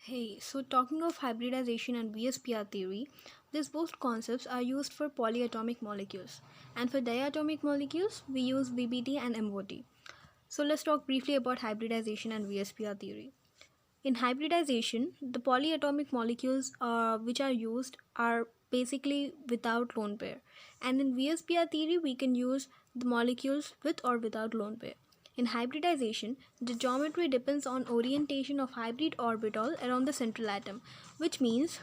Hey, so talking of hybridization and VSPR theory, these both concepts are used for polyatomic molecules, and for diatomic molecules, we use VBT and MOT. So let's talk briefly about hybridization and VSPR theory. In hybridization, the polyatomic molecules which are used are basically without lone pair, and in VSPR theory, we can use the molecules with or without lone pair. In hybridization, the geometry depends on orientation of hybrid orbital around the central atom, which means,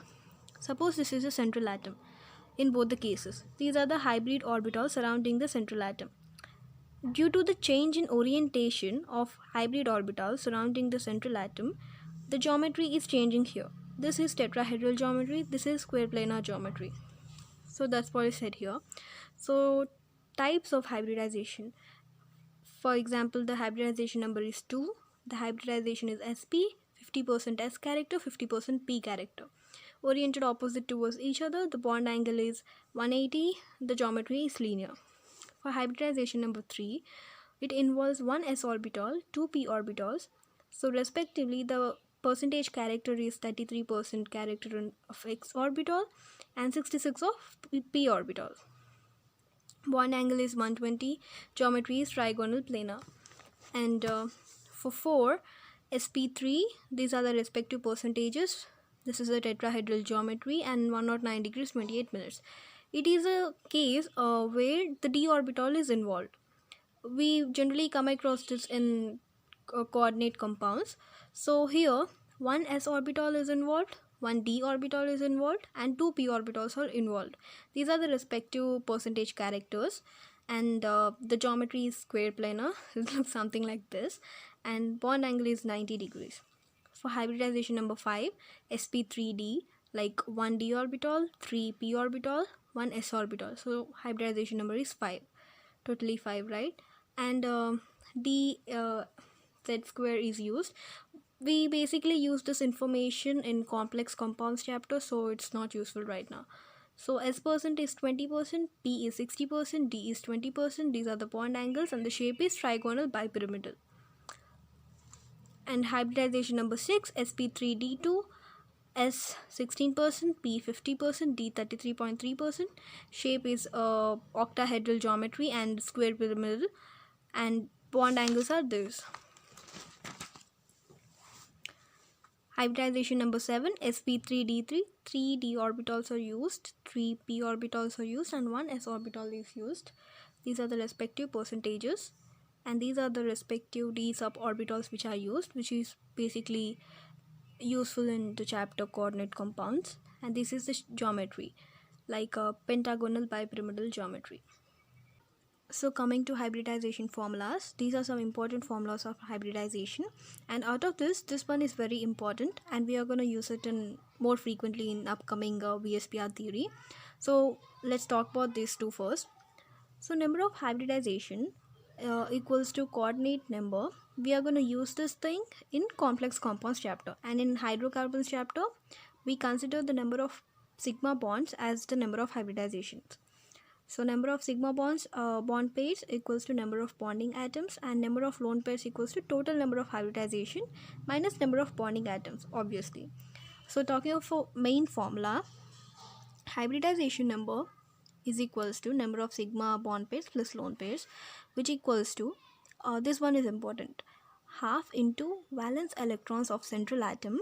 suppose this is a central atom. In both the cases, these are the hybrid orbitals surrounding the central atom. Due to the change in orientation of hybrid orbitals surrounding the central atom, the geometry is changing here. This is tetrahedral geometry, this is square planar geometry. So that's what is said here. So types of hybridization. For example, the hybridization number is 2. The hybridization is SP, 50% S character, 50% P character. Oriented opposite towards each other, the bond angle is 180, the geometry is linear. For hybridization number 3, it involves one s orbital, two p orbitals. So respectively, the percentage character is 33% character of x orbital and 66 of p orbital. Bond angle is 120, geometry is trigonal planar. And for 4, sp3, these are the respective percentages. This is a tetrahedral geometry and 109 degrees 28 minutes. It is a case where the d orbital is involved. We generally come across this in coordinate compounds. So here one s orbital is involved, one d orbital is involved, and two p orbitals are involved. These are the respective percentage characters, and the geometry is square planar. It looks something like this, and bond angle is 90 degrees. For hybridization number 5, sp3d, like 1 d orbital, 3 p orbital, 1 s orbital. So hybridization number is 5, totally 5, right? And d z square is used. We basically use this information in complex compounds chapter, so it's not useful right now. So s percent is 20%, p is 60%, d is 20%. These are the bond angles, and the shape is trigonal bipyramidal. And hybridization number 6, sp3d2, S 16%, P 50%, D 33.3%. Shape is octahedral geometry and square pyramidal, and bond angles are this. Hybridization number 7, sp3d3, 3 d orbitals are used, 3 p orbitals are used, and 1 s orbital is used. These are the respective percentages, and these are the respective d suborbitals which are used, which is basically useful in the chapter coordinate compounds. And this is the geometry, like a pentagonal bipyramidal geometry. So coming to hybridization formulas, these are some important formulas of hybridization, and out of this one is very important, and we are going to use it in more frequently in upcoming VSPR theory. So let's talk about these two first. So number of hybridization equals to coordinate number. We are going to use this thing in complex compounds chapter, and in hydrocarbons chapter we consider the number of sigma bonds as the number of hybridizations. So number of sigma bonds, bond pairs equals to number of bonding atoms, and number of lone pairs equals to total number of hybridization minus number of bonding atoms, obviously. So talking of main formula, hybridization number is equals to number of sigma bond pairs plus lone pairs, which equals to, this one is important, half into valence electrons of central atom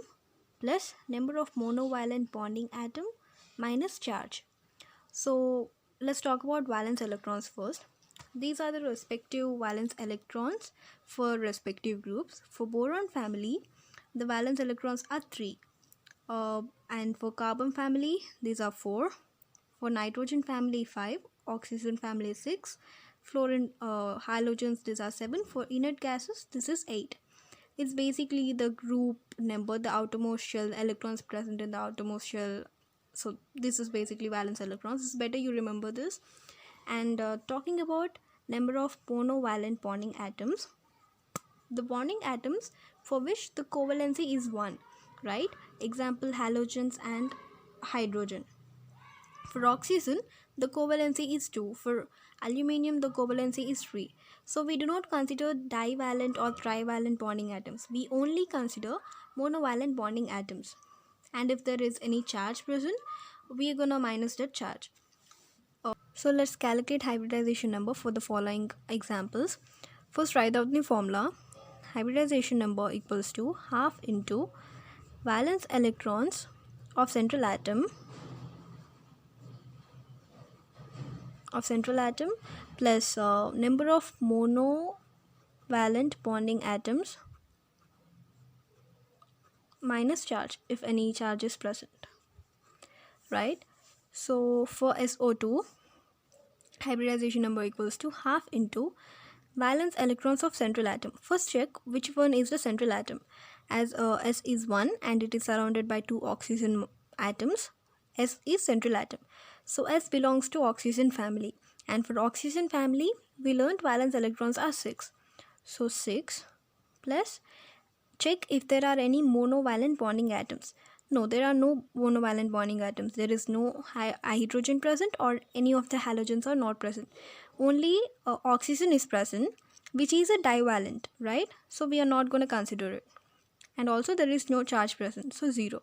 plus number of monovalent bonding atom minus charge. So let's talk about valence electrons first. These are the respective valence electrons for respective groups. For boron family, the valence electrons are 3, and for carbon family these are 4. For nitrogen family 5, oxygen family 6, fluorine, halogens these are 7. For inert gases this is 8. It's basically the group number, the outermost shell, electrons present in the outermost shell. So this is basically valence electrons. It's better you remember this. And talking about number of monovalent bonding atoms, the bonding atoms for which the covalency is 1, right? Example, halogens and hydrogen. For oxygen, the covalency is 2. For aluminium, the covalency is 3. So we do not consider divalent or trivalent bonding atoms. We only consider monovalent bonding atoms. And if there is any charge present, we are gonna minus that charge. So let's calculate hybridization number for the following examples. First, write out the formula. Hybridization number equals to half into valence electrons of central atom plus number of monovalent bonding atoms minus charge if any charge is present, right? So for SO2, hybridization number equals to half into valence electrons of central atom. First check which one is the central atom, as S is 1 and it is surrounded by 2 oxygen atoms. S is central atom, so S belongs to oxygen family, and for oxygen family we learned valence electrons are 6. So 6 plus, check if there are any monovalent bonding atoms. No, there are no monovalent bonding atoms. There is no hydrogen present, or any of the halogens are not present. Only oxygen is present, which is a divalent, right? So we are not going to consider it. And also there is no charge present, so 0.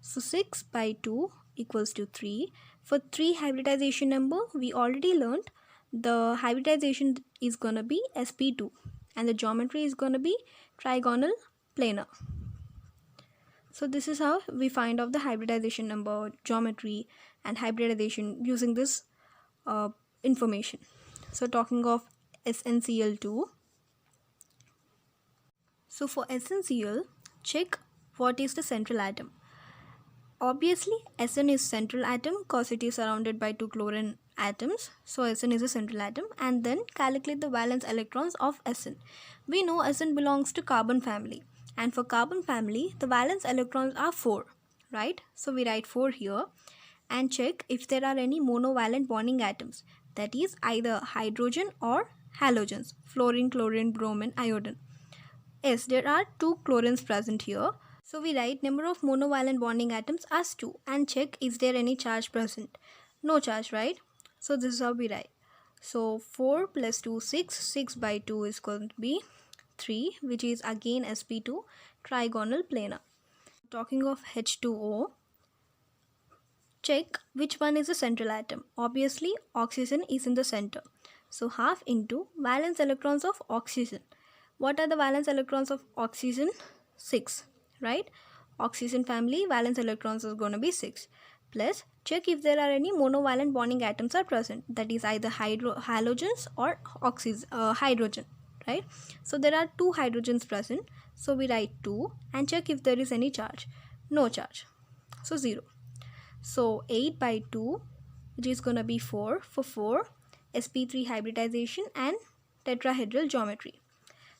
So 6 by 2 equals to 3. For 3 hybridization number, we already learned the hybridization is going to be sp2 and the geometry is going to be trigonal planar. So this is how we find out the hybridization number, geometry and hybridization using this information. So talking of SnCl2. So for SnCl, check what is the central atom. Obviously Sn is central atom because it is surrounded by 2 chlorine atoms. So Sn is a central atom, and then calculate the valence electrons of Sn. We know Sn belongs to carbon family, and for carbon family the valence electrons are 4, right? So we write 4 here and check if there are any monovalent bonding atoms, that is either hydrogen or halogens, fluorine, chlorine, bromine, iodine. Yes, there are 2 chlorines present here. So we write number of monovalent bonding atoms as 2 and check is there any charge present. No charge, right? So this is how we write. So 4 plus 2, 6. 6 by 2 is going to be 3, which is again sp2 trigonal planar. Talking of H2O, check which one is the central atom. Obviously oxygen is in the center. So half into valence electrons of oxygen. What are the valence electrons of oxygen? 6, right? Oxygen family valence electrons is going to be 6. Plus check if there are any monovalent bonding atoms are present, that is either halogens or hydrogen, right? So there are 2 hydrogens present, so we write 2 and check if there is any charge. No charge, so 0. So 8 by 2, which is going to be 4. For 4, sp3 hybridization and tetrahedral geometry.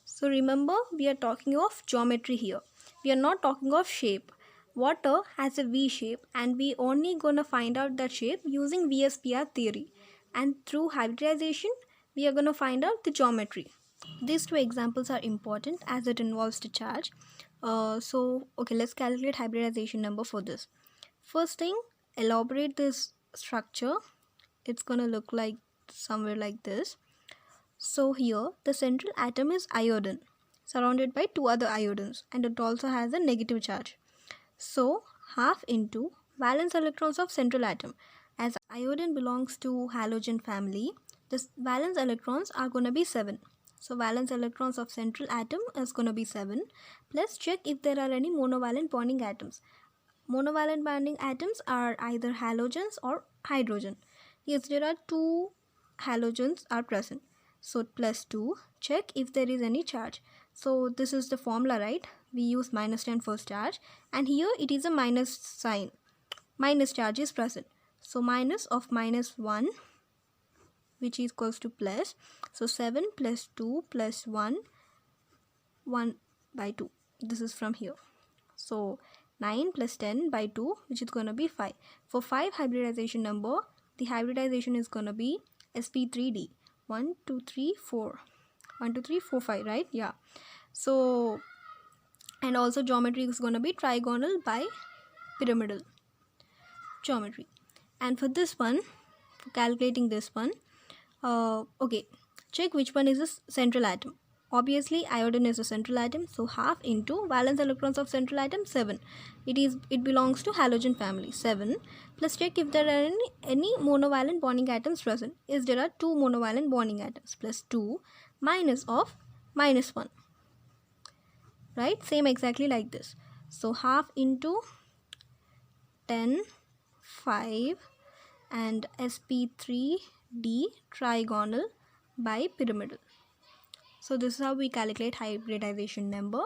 So remember, we are talking of geometry here. We are not talking of shape. Water has a V shape and we only gonna find out that shape using VSPR theory. And through hybridization, we are gonna find out the geometry. These 2 examples are important as it involves the charge. Okay, let's calculate hybridization number for this. First thing, elaborate this structure. It's gonna look like somewhere like this. So here the central atom is iodine, surrounded by 2 other iodines, and it also has a negative charge. So half into valence electrons of central atom. As iodine belongs to halogen family, the valence electrons are going to be 7. So valence electrons of central atom is going to be 7. Plus check if there are any monovalent bonding atoms. Monovalent bonding atoms are either halogens or hydrogen. Yes, there are 2 halogens are present. So plus 2, check if there is any charge. So this is the formula, right? We use minus 10 for charge, and here it is a minus sign. Minus charge is present. So minus of minus 1, which is equals to plus. So 7 plus 2 plus 1, 1 by 2. This is from here. So 9 plus 10 by 2, which is going to be 5. For 5 hybridization number, the hybridization is going to be sp3d. 1 2 3 4 1 2 3 4 5, right? Yeah. So and also geometry is going to be trigonal by pyramidal geometry. And for this one, for calculating this one, okay, check which one is the central atom. Obviously iodine is a central atom, so half into valence electrons of central atom 7. It belongs to halogen family 7. Plus check if there are any monovalent bonding atoms present. Is there are 2 monovalent bonding atoms plus 2 minus of minus 1. Right, same exactly like this. So half into 10, 5 and sp3d trigonal by pyramidal. So this is how we calculate hybridization number.